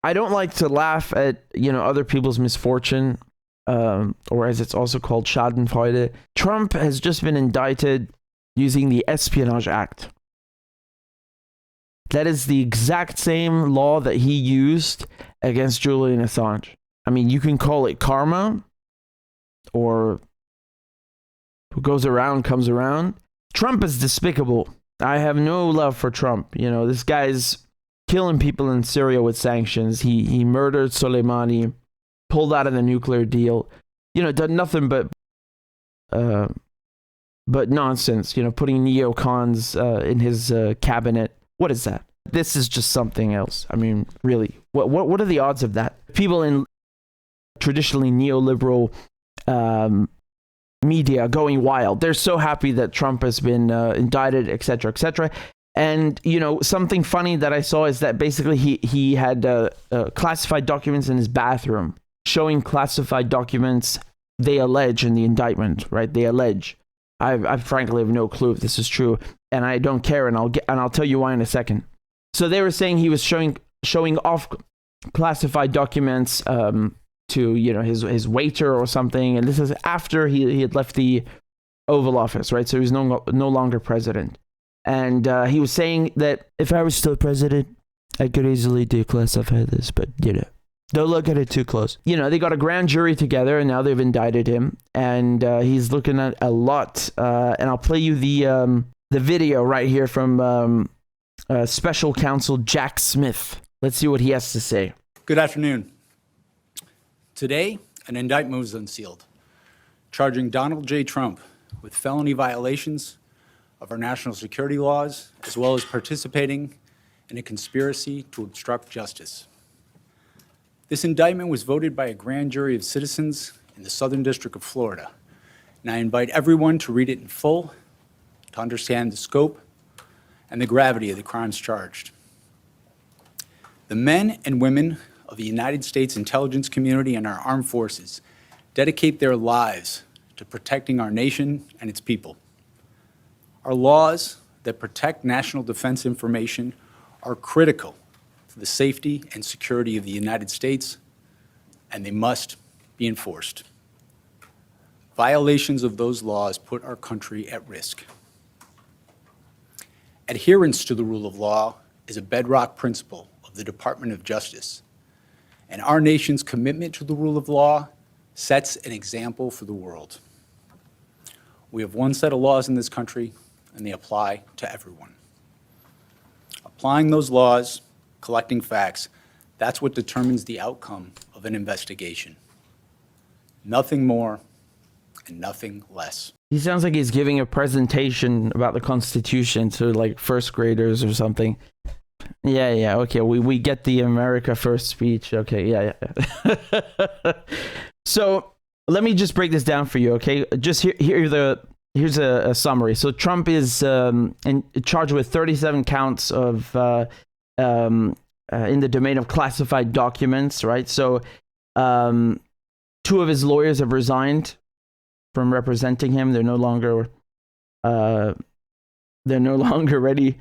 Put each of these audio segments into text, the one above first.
I don't like to laugh at, other people's misfortune, or as it's also called, Schadenfreude. Trump has just been indicted using the Espionage Act. That is the exact same law that he used against Julian Assange. I mean, you can call it karma, or what goes around comes around. Trump is despicable. I have no love for Trump. This guy's killing people in Syria with sanctions. He murdered Soleimani, pulled out of the nuclear deal. Done nothing but nonsense. Putting neocons in his cabinet. What is that? This is just something else. I mean, really, what are the odds of that? People in traditionally neoliberal media going wild. They're so happy that Trump has been indicted, etc., etc. And, something funny that I saw is that basically he had classified documents in his bathroom, showing classified documents they allege in the indictment, right? They allege. I frankly have no clue if this is true, and I don't care, and I'll tell you why in a second. So they were saying he was showing off classified documents to his waiter or something, and this is after he had left the Oval Office, right? So he's no longer president, and he was saying that if I was still president, I could easily declassify this, but don't look at it too close. They got a grand jury together, and now they've indicted him, and he's looking at a lot. And I'll play you the video right here from Special Counsel Jack Smith. Let's see what he has to say. Good afternoon. Today, an indictment was unsealed, charging Donald J. Trump with felony violations of our national security laws, as well as participating in a conspiracy to obstruct justice. This indictment was voted by a grand jury of citizens in the Southern District of Florida, and I invite everyone to read it in full to understand the scope and the gravity of the crimes charged. The men and women of the United States intelligence community and our armed forces dedicate their lives to protecting our nation and its people. Our laws that protect national defense information are critical to the safety and security of the United States, and they must be enforced. Violations of those laws put our country at risk. Adherence to the rule of law is a bedrock principle of the Department of Justice, and our nation's commitment to the rule of law sets an example for the world. We have one set of laws in this country, and they apply to everyone. Applying those laws, collecting facts, that's what determines the outcome of an investigation. Nothing more and nothing less. He sounds like he's giving a presentation about the Constitution to like first graders or something. Yeah, okay, we get the America First speech. Okay, yeah. So let me just break this down for you, okay? Just here's a summary. So Trump is charged with 37 counts of in the domain of classified documents, right? So 2 of his lawyers have resigned from representing him. They're no longer ready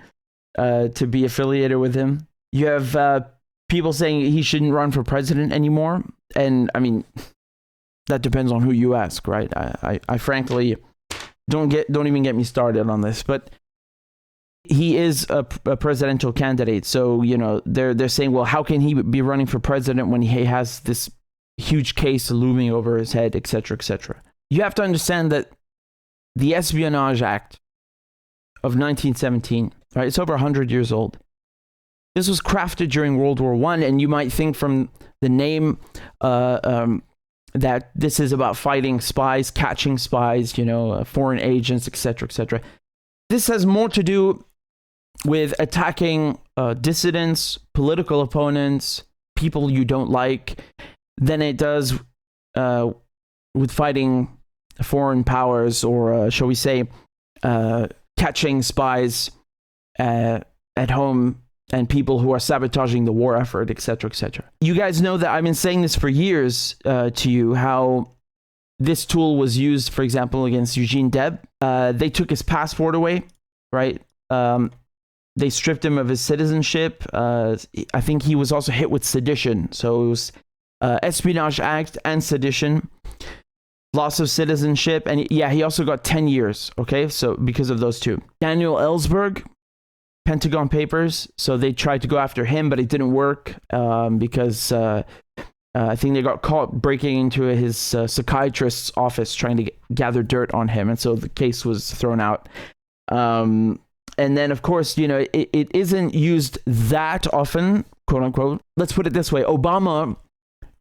to be affiliated with him. You have people saying he shouldn't run for president anymore, and I mean that depends on who you ask, right? I frankly don't even get me started on this, but he is a presidential candidate, so they're saying, well, how can he be running for president when he has this huge case looming over his head, etc., etc. You have to understand that the Espionage Act of 1917, right? It's over 100 years old. This was crafted during World War I, and you might think from the name that this is about fighting spies, catching spies, foreign agents, etc., etc. This has more to do with attacking dissidents, political opponents, people you don't like, than it does with fighting foreign powers, or shall we say, catching spies at home and people who are sabotaging the war effort, etc., etc. You guys know that I've been saying this for years to you, how this tool was used, for example, against Eugene Deb. They took his passport away, right? They stripped him of his citizenship. I think he was also hit with sedition. So it was Espionage Act and sedition, loss of citizenship, and yeah, he also got 10 years. Okay, so because of those two. Daniel Ellsberg, Pentagon Papers. So they tried to go after him, but it didn't work because I think they got caught breaking into his psychiatrist's office trying to gather dirt on him, and so the case was thrown out. And then, of course, you know, it isn't used that often, quote unquote. Let's put it this way. Obama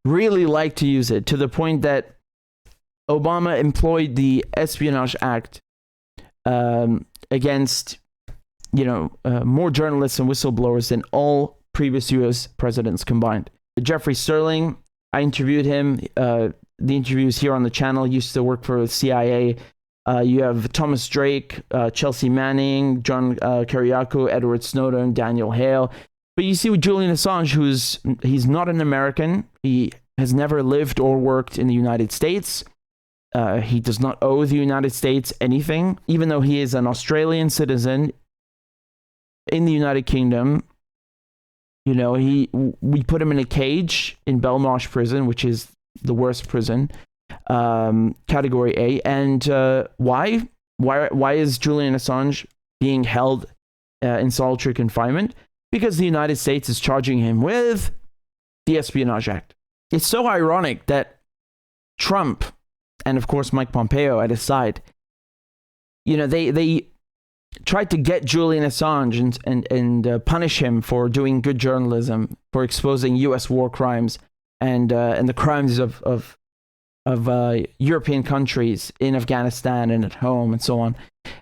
really liked to use it to the point that Obama employed the Espionage Act against, you know, more journalists and whistleblowers than all previous U.S. presidents combined. Jeffrey Sterling, I interviewed him. The interviews here on the channel. Used to work for the CIA. You have Thomas Drake, Chelsea Manning, John Kiriakou, Edward Snowden, Daniel Hale. But you see with Julian Assange, he's not an American. He has never lived or worked in the United States. He does not owe the United States anything, even though he is an Australian citizen in the United Kingdom. You know, we put him in a cage in Belmarsh prison, which is the worst prison. Category A. And why is Julian Assange being held in solitary confinement? Because the United States is charging him with the Espionage Act. It's so ironic that Trump and of course Mike Pompeo at his side, you know, they tried to get Julian Assange and punish him for doing good journalism, for exposing U.S. war crimes and the crimes of European countries in Afghanistan and at home and so on.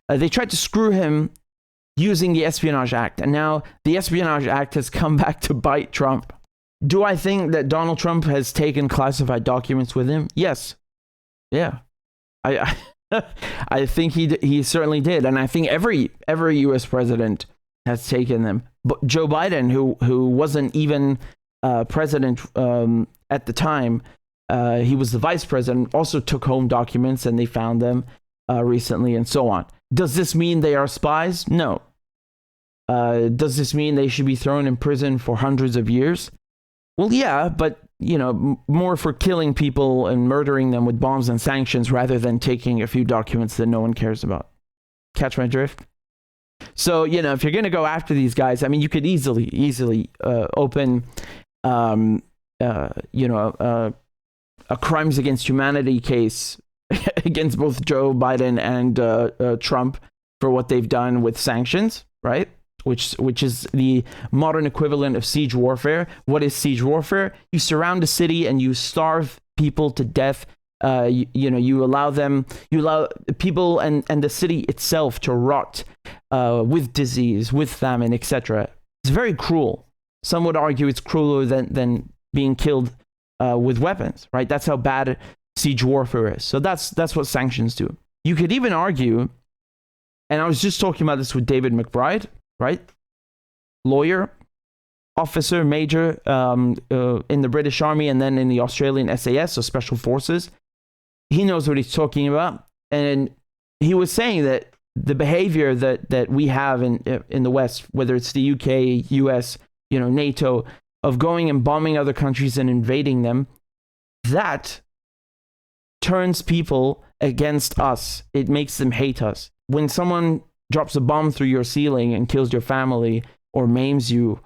They tried to screw him using the Espionage Act, and now the Espionage Act has come back to bite Trump. Do I think that Donald Trump has taken classified documents with him? Yes. Yeah. I think he certainly did, and I think every U.S. president has taken them. But Joe Biden, who wasn't even president at the time, he was the vice president, also took home documents, and they found them recently, and so on. Does this mean they are spies? No. Does this mean they should be thrown in prison for hundreds of years? Well, yeah, but you know, more for killing people and murdering them with bombs and sanctions rather than taking a few documents that no one cares about. Catch my drift? So, you know, if you're going to go after these guys, I mean, you could easily open, a crimes against humanity case against both Joe Biden and Trump for what they've done with sanctions, right? Which is the modern equivalent of siege warfare. What is siege warfare? You surround a city and you starve people to death. You allow people and the city itself to rot with disease, with famine, etc. It's very cruel. Some would argue it's crueler than being killed with weapons, right? That's how bad siege warfare is. So that's what sanctions do. You could even argue, and I was just talking about this with David McBride, right? Lawyer, officer, major in the British Army and then in the Australian SAS, so Special Forces. He knows what he's talking about. And he was saying that the behavior that we have in the West, whether it's the UK, US, NATO, of going and bombing other countries and invading them, that turns people against us. It makes them hate us. When someone drops a bomb through your ceiling and kills your family or maims you,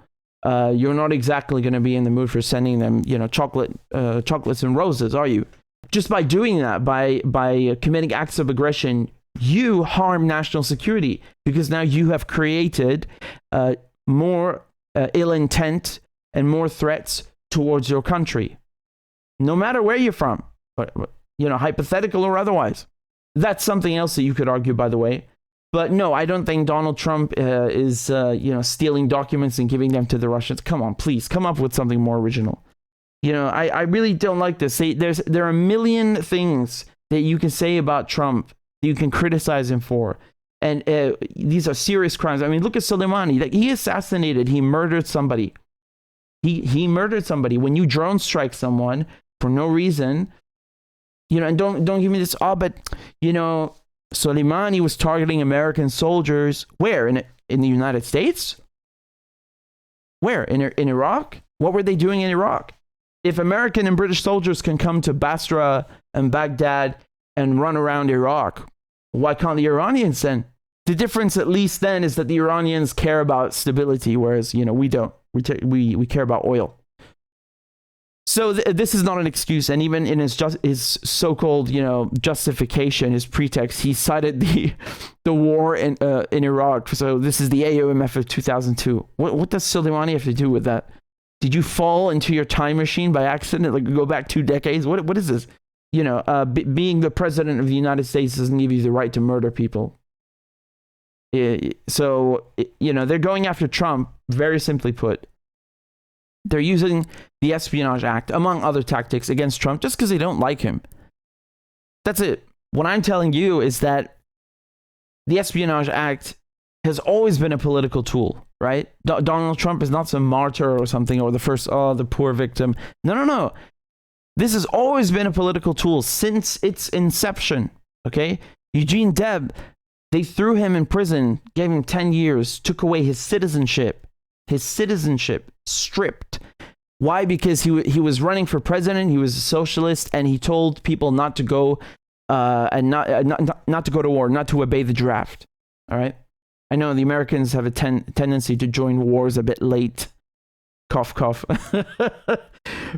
you're not exactly going to be in the mood for sending them, chocolates and roses, are you? Just by doing that, by committing acts of aggression, you harm national security because now you have created more ill intent and more threats towards your country, no matter where you're from, hypothetical or otherwise. That's something else that you could argue, by the way. But no, I don't think Donald Trump is, stealing documents and giving them to the Russians. Come on, please, come up with something more original. I really don't like this. There are a million things that you can say about Trump that you can criticize him for. And these are serious crimes. I mean, look at Soleimani. He assassinated, he murdered somebody. He murdered somebody. When you drone strike someone for no reason, and don't give me this, but Soleimani was targeting American soldiers. Where? In the United States? Where? In Iraq? What were they doing in Iraq? If American and British soldiers can come to Basra and Baghdad and run around Iraq, why can't the Iranians then? The difference, at least then, is that the Iranians care about stability, whereas, we don't. We care about oil. So this is not an excuse, and even in his so-called, justification, his pretext, he cited the war in Iraq. So this is the AOMF of 2002. What does Soleimani have to do with that? Did you fall into your time machine by accident? Like, go back 2 decades? What is this? Being the president of the United States doesn't give you the right to murder people. So, they're going after Trump, very simply put. They're using the Espionage Act, among other tactics, against Trump just because they don't like him. That's it. What I'm telling you is that the Espionage Act has always been a political tool, right? Donald Trump is not some martyr or something, or the poor victim. No. This has always been a political tool since its inception, okay? Eugene Debs, they threw him in prison, gave him 10 years, took away his citizenship. His citizenship stripped. Why? Because he was running for president. He was a socialist, and he told people not to go and not to go to war, not to obey the draft. All right. I know the Americans have a tendency to join wars a bit late. Cough, cough.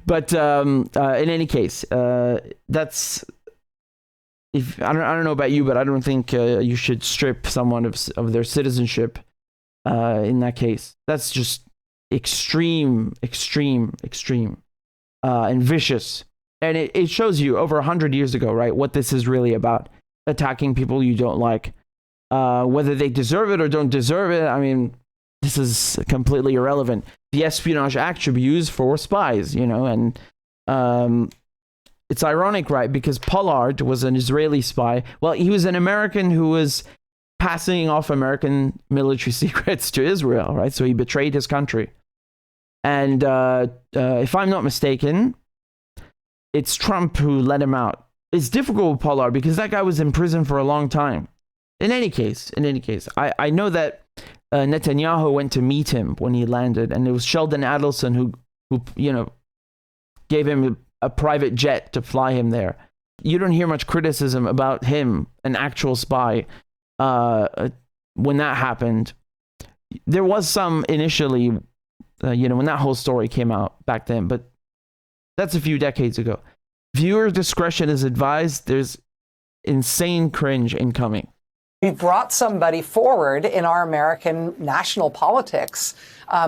But in any case, that's. If I don't know about you, but I don't think you should strip someone of their citizenship. In that case, that's just extreme, and vicious. And it shows you over 100 years ago, right, what this is really about: attacking people you don't like, whether they deserve it or don't deserve it. I mean, this is completely irrelevant. The Espionage Act should be used for spies, and it's ironic, right? Because Pollard was an Israeli spy. Well, he was an American who was passing off American military secrets to Israel, right? So he betrayed his country. And if I'm not mistaken, it's Trump who let him out. It's difficult with Pollard because that guy was in prison for a long time. In any case, I know that Netanyahu went to meet him when he landed, and it was Sheldon Adelson who gave him a private jet to fly him there. You don't hear much criticism about him, an actual spy. When that happened, there was some initially, when that whole story came out back then, but that's a few decades ago. Viewer discretion is advised. There's insane cringe incoming. We brought somebody forward in our American national politics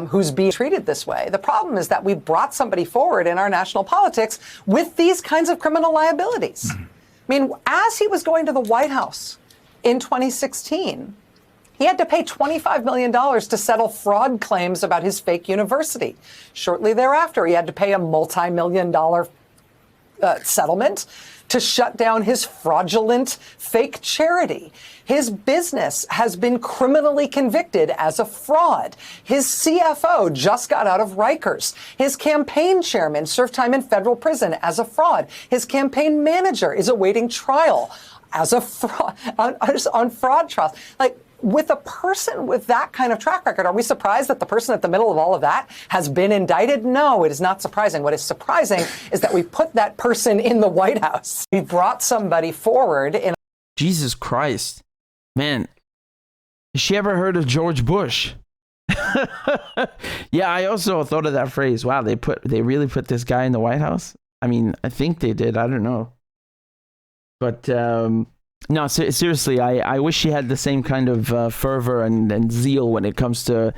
who's being treated this way. The problem is that we brought somebody forward in our national politics with these kinds of criminal liabilities. I mean, as he was going to the White House in 2016, he had to pay $25 million to settle fraud claims about his fake university. Shortly thereafter, he had to pay a multi-million-dollar settlement to shut down his fraudulent fake charity. His business has been criminally convicted as a fraud. His CFO just got out of Rikers. His campaign chairman served time in federal prison as a fraud. His campaign manager is awaiting trial as a fraud on fraud trials. Like, with a person with that kind of track record, are we surprised that the person at the middle of all of that has been indicted? No, it is not surprising. What is surprising is that we put that person in the White House. We brought somebody forward in. Jesus Christ, man, has she ever heard of George Bush? Yeah, I also thought of that phrase. Wow, they really put this guy in the White House? I mean, I think they did. I don't know. But no, seriously, I wish she had the same kind of fervor and zeal when it comes to,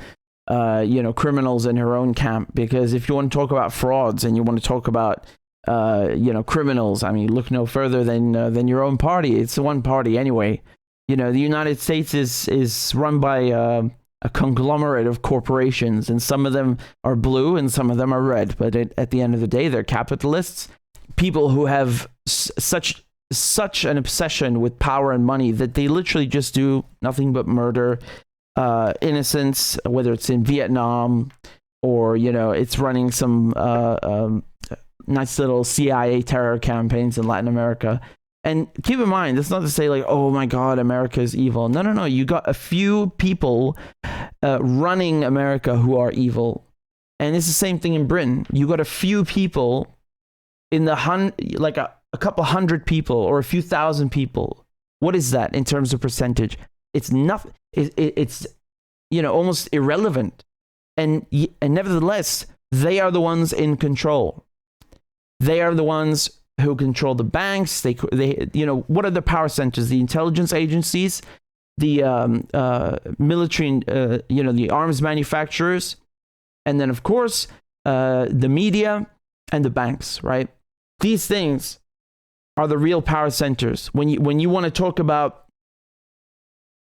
criminals in her own camp. Because if you want to talk about frauds and you want to talk about, criminals, I mean, look no further than your own party. It's the one party anyway. The United States is run by a conglomerate of corporations, and some of them are blue and some of them are red. But at the end of the day, they're capitalists, people who have such an obsession with power and money that they literally just do nothing but murder innocents, whether it's in Vietnam or it's running some nice little CIA terror campaigns in Latin America. And keep in mind, that's not to say like, oh my God, America is evil. No. You got a few people running America who are evil. And it's the same thing in Britain. You got a few people in the a couple hundred people or a few thousand people. What is that in terms of percentage? It's nothing. It's almost irrelevant. And nevertheless, they are the ones in control. They are the ones who control the banks. They what are the power centers? The intelligence agencies, the military, the arms manufacturers, and then of course the media and the banks. Right? These things are the real power centers. When you want to talk about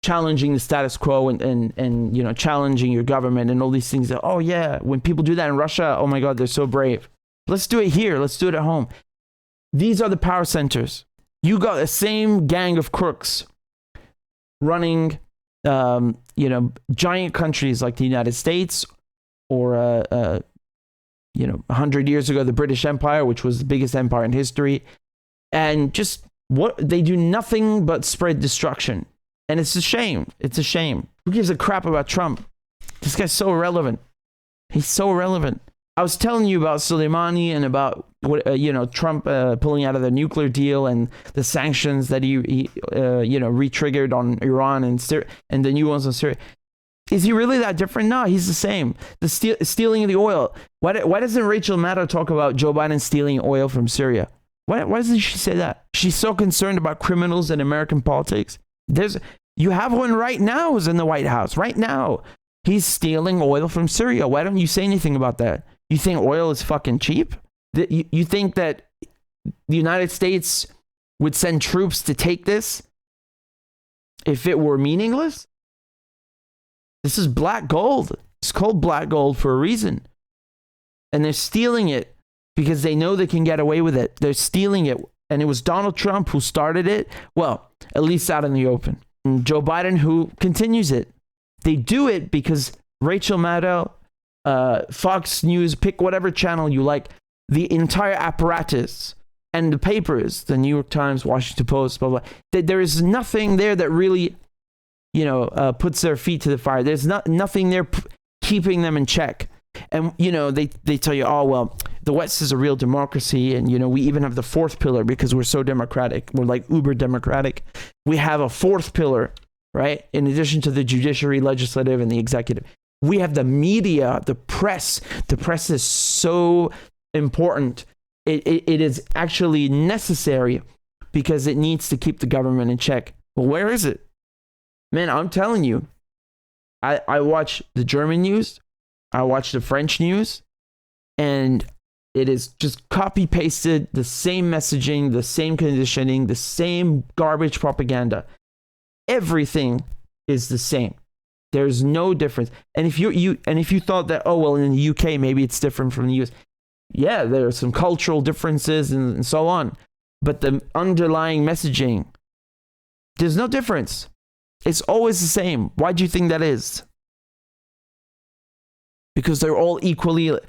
challenging the status quo and challenging your government and all these things, oh yeah, when people do that in Russia, oh my God, they're so brave. Let's do it here. Let's do it at home. These are the power centers. You got the same gang of crooks running, giant countries like the United States or, 100 years ago, the British Empire, which was the biggest empire in history. And just they do nothing but spread destruction. And it's a shame. It's a shame. Who gives a crap about Trump? This guy's so irrelevant. He's so irrelevant. I was telling you about Soleimani and about Trump pulling out of the nuclear deal and the sanctions that he re-triggered on Iran and the new ones on Syria. Is he really that different? No, he's the same. The stealing of the oil. Why doesn't Rachel Maddow talk about Joe Biden stealing oil from Syria? Why doesn't she say that? She's so concerned about criminals in American politics. You have one right now who's in the White House. Right now, he's stealing oil from Syria. Why don't you say anything about that? You think oil is fucking cheap? You think that the United States would send troops to take this if it were meaningless? This is black gold. It's called black gold for a reason. And they're stealing it because they know they can get away with it. They're stealing it. And it was Donald Trump who started it. Well, at least out in the open. And Joe Biden who continues it. They do it because Rachel Maddow, Fox News, pick whatever channel you like, the entire apparatus and the papers, the New York Times, Washington Post, blah, blah, there is nothing there that really, puts their feet to the fire. There's nothing there keeping them in check. And, they tell you, oh, well, the West is a real democracy. And, we even have the fourth pillar because we're so democratic. We're like uber democratic. We have a fourth pillar, right? In addition to the judiciary, legislative, and the executive. We have the media, the press. The press is so important. It is actually necessary because it needs to keep the government in check. Well, where is it? Man, I'm telling you, I watch the German news. I watch the French news, and it is just copy pasted, the same messaging, the same conditioning, the same garbage propaganda. Everything is the same. There's no difference. And if you thought that, oh well, in the UK maybe it's different from the US, yeah, there are some cultural differences and so on, but the underlying messaging, there's no difference. It's always the same. Why do you think that is? Because they're all equally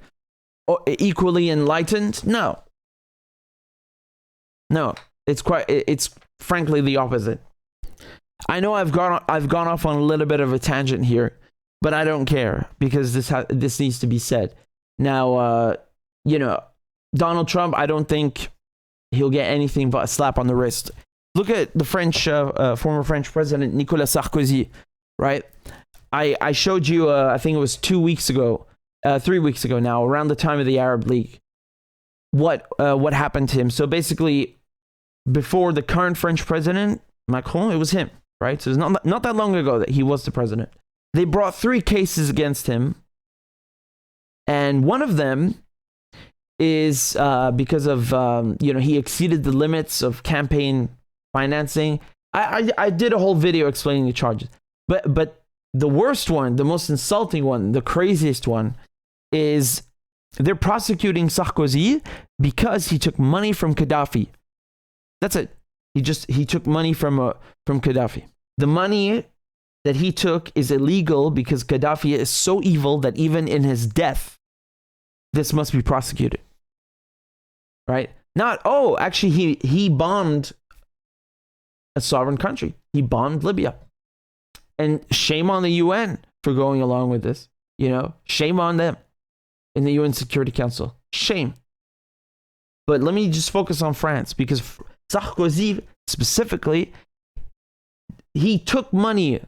enlightened? No. It's frankly the opposite. I know I've gone off on a little bit of a tangent here, but I don't care because this needs to be said. Now, Donald Trump, I don't think he'll get anything but a slap on the wrist. Look at the former French president Nicolas Sarkozy, right? I showed you, I think it was 3 weeks ago now, around the time of the Arab League, what happened to him. So basically, before the current French president, Macron, it was him, right? So it's not that long ago that he was the president. They brought 3 cases against him, and one of them is because of, he exceeded the limits of campaign financing. I did a whole video explaining the charges, but the worst one, the most insulting one, the craziest one is they're prosecuting Sarkozy because he took money from Gaddafi. That's it. He took money from Gaddafi. The money that he took is illegal because Gaddafi is so evil that even in his death, this must be prosecuted. Right? Actually, he bombed a sovereign country. He bombed Libya. And shame on the UN for going along with this. Shame on them. in the UN Security Council. Shame. But let me just focus on France, because Sarkozy specifically, he took money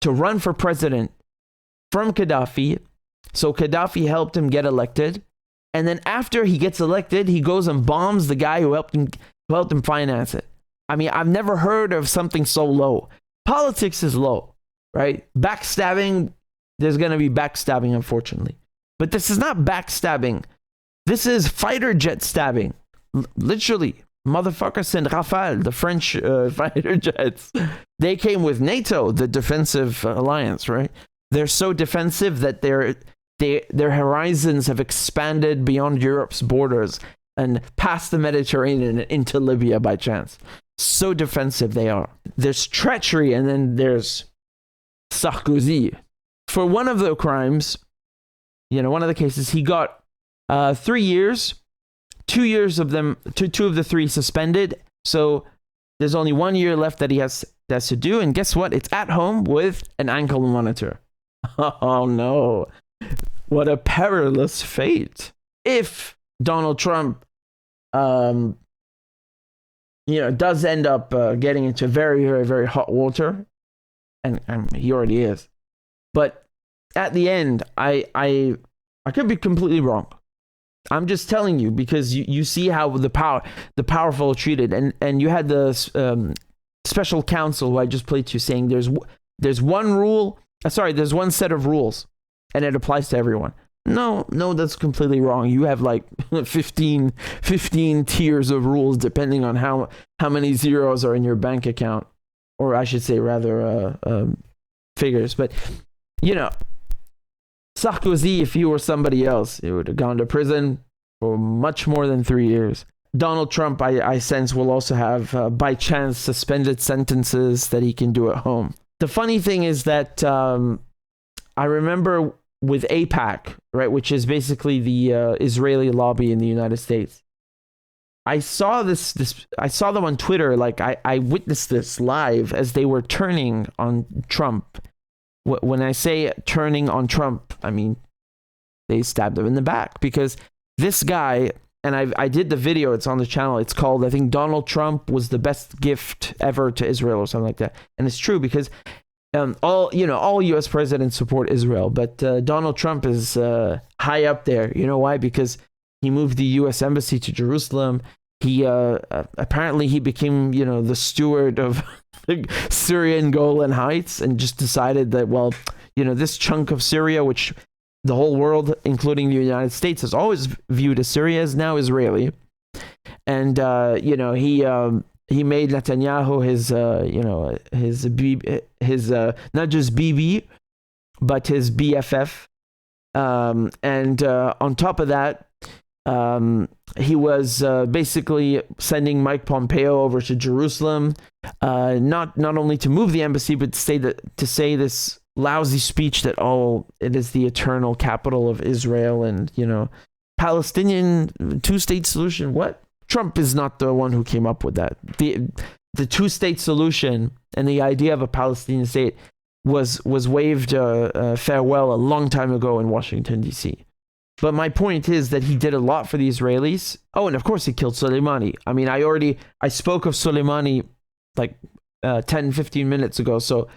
to run for president from Gaddafi. So Gaddafi helped him get elected. And then after he gets elected, he goes and bombs the guy who helped him finance it. I mean, I've never heard of something so low. Politics is low, right? Backstabbing, there's going to be backstabbing, unfortunately. But this is not backstabbing. This is fighter jet stabbing. Literally, motherfuckers sent Rafale, the French fighter jets. They came with NATO, the defensive alliance, right? They're so defensive that their horizons have expanded beyond Europe's borders and past the Mediterranean into Libya by chance. So defensive they are. There's treachery, and then there's Sarkozy. For one of the crimes, one of the cases, he got 3 years. 2 years of them, two of the three suspended. So there's only 1 year left that he has to do. And guess what? It's at home with an ankle monitor. Oh no. What a perilous fate. If Donald Trump, does end up getting into very, very, very hot water, and he already is. But at the end, I could be completely wrong. I'm just telling you, because you see how the powerful are treated, and you had the special counsel who I just played to saying there's one rule. There's one set of rules, and it applies to everyone. No, that's completely wrong. You have like 15 tiers of rules depending on how many zeros are in your bank account, or I should say rather figures. But Sarkozy, if he were somebody else, he would have gone to prison for much more than 3 years. Donald Trump, I sense, will also have by chance suspended sentences that he can do at home. The funny thing is that I remember with AIPAC, right, which is basically the Israeli lobby in the United States. I saw I saw them on Twitter. Like I witnessed this live as they were turning on Trump. When I say turning on Trump, I mean they stabbed him in the back, because this guy, and I did the video, it's on the channel, it's called, I think, Donald Trump was the best gift ever to Israel or something like that. And it's true, because all US presidents support Israel, but Donald Trump is high up there. You know why? Because he moved the US embassy to Jerusalem. He apparently he became the steward of the Syrian Golan Heights, and just decided that, well, this chunk of Syria, which the whole world, including the United States, has always viewed as Syria, is now Israeli. And he made Netanyahu his not just BB, but his BFF. And on top of that, he was basically sending Mike Pompeo over to Jerusalem, not only to move the embassy, but to say this lousy speech that it is the eternal capital of Israel, and Palestinian two-state solution. What? Trump is not the one who came up with that. The two-state solution and the idea of a Palestinian state was waved farewell a long time ago in Washington, D.C. But my point is that he did a lot for the Israelis. Oh, and of course he killed Soleimani. I mean, I spoke of Soleimani like 10, 15 minutes ago. So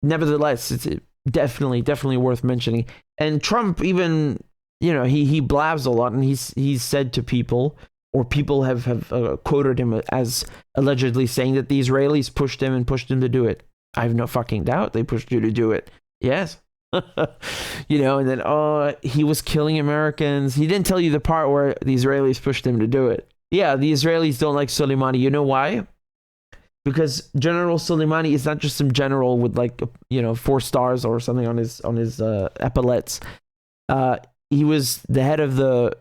nevertheless, it's definitely worth mentioning. And Trump even, he blabs a lot, and he's said to people, or people have quoted him as allegedly saying that the Israelis pushed him to do it. I have no fucking doubt they pushed you to do it. Yes. And then, he was killing Americans. He didn't tell you the part where the Israelis pushed him to do it. Yeah, the Israelis don't like Soleimani. You know why? Because General Soleimani is not just some general with 4 stars or something on his epaulets. He was the head of the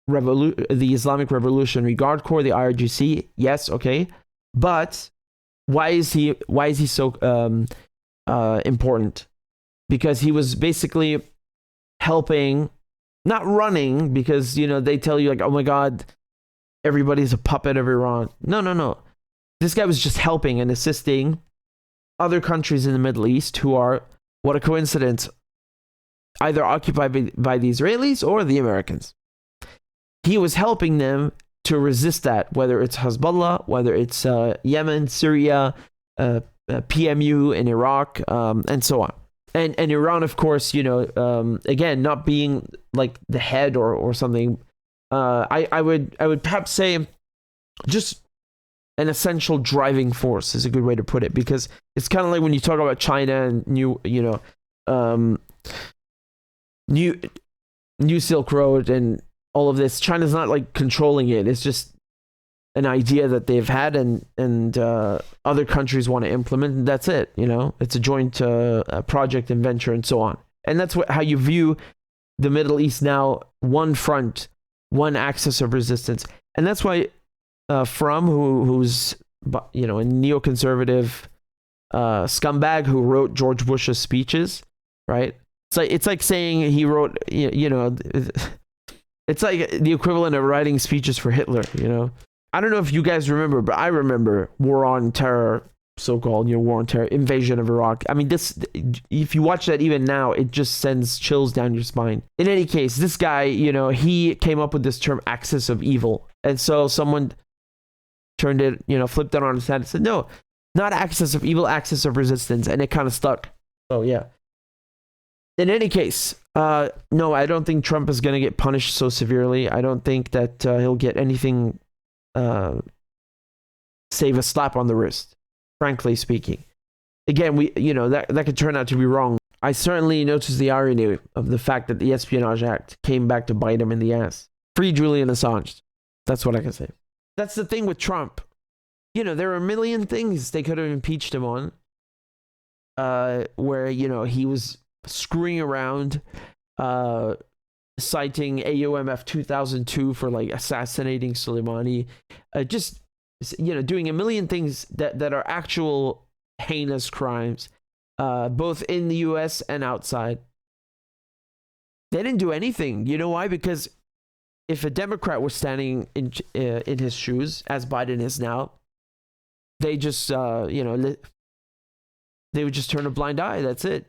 Islamic Revolutionary Guard Corps, the IRGC. Yes, okay, but why is he so important? Because he was basically helping, not running, because they tell you oh my God, everybody's a puppet of Iran. No. This guy was just helping and assisting other countries in the Middle East who are, what a coincidence, either occupied by the Israelis or the Americans. He was helping them to resist that, whether it's Hezbollah, whether it's Yemen, Syria, PMU in Iraq, and so on. And Iran, of course, again, not being like the head or something. I would perhaps say just an essential driving force is a good way to put it, because it's kind of like when you talk about China and New Silk Road and all of this. China's not like controlling it. It's just an idea that they've had and other countries want to implement, and that's it. It's a joint project and venture and so on. And that's how you view the Middle East now: one front, one axis of resistance. And that's why who's a neoconservative scumbag who wrote George Bush's speeches, right? It's like saying he wrote, it's like the equivalent of writing speeches for Hitler, I don't know if you guys remember, but I remember War on Terror, so-called, War on Terror, invasion of Iraq. I mean, this, if you watch that even now, it just sends chills down your spine. In any case, this guy, he came up with this term axis of evil. And so someone turned it, flipped it on its head and said, no, not axis of evil, axis of resistance. And it kind of stuck. Oh, yeah. In any case, no, I don't think Trump is going to get punished so severely. I don't think that he'll get anything save a slap on the wrist, frankly speaking. Again, that could turn out to be wrong. I certainly notice the irony of the fact that the Espionage Act came back to bite him in the ass. Free Julian Assange. That's what I can say. That's the thing with Trump. There are a million things they could have impeached him on, where, he was screwing around, citing AUMF 2002 for like assassinating Soleimani, doing a million things that are actual heinous crimes, both in the US and outside. They didn't do anything. You know why? Because if a Democrat was standing in his shoes, as Biden is now, they just they would just turn a blind eye. That's it.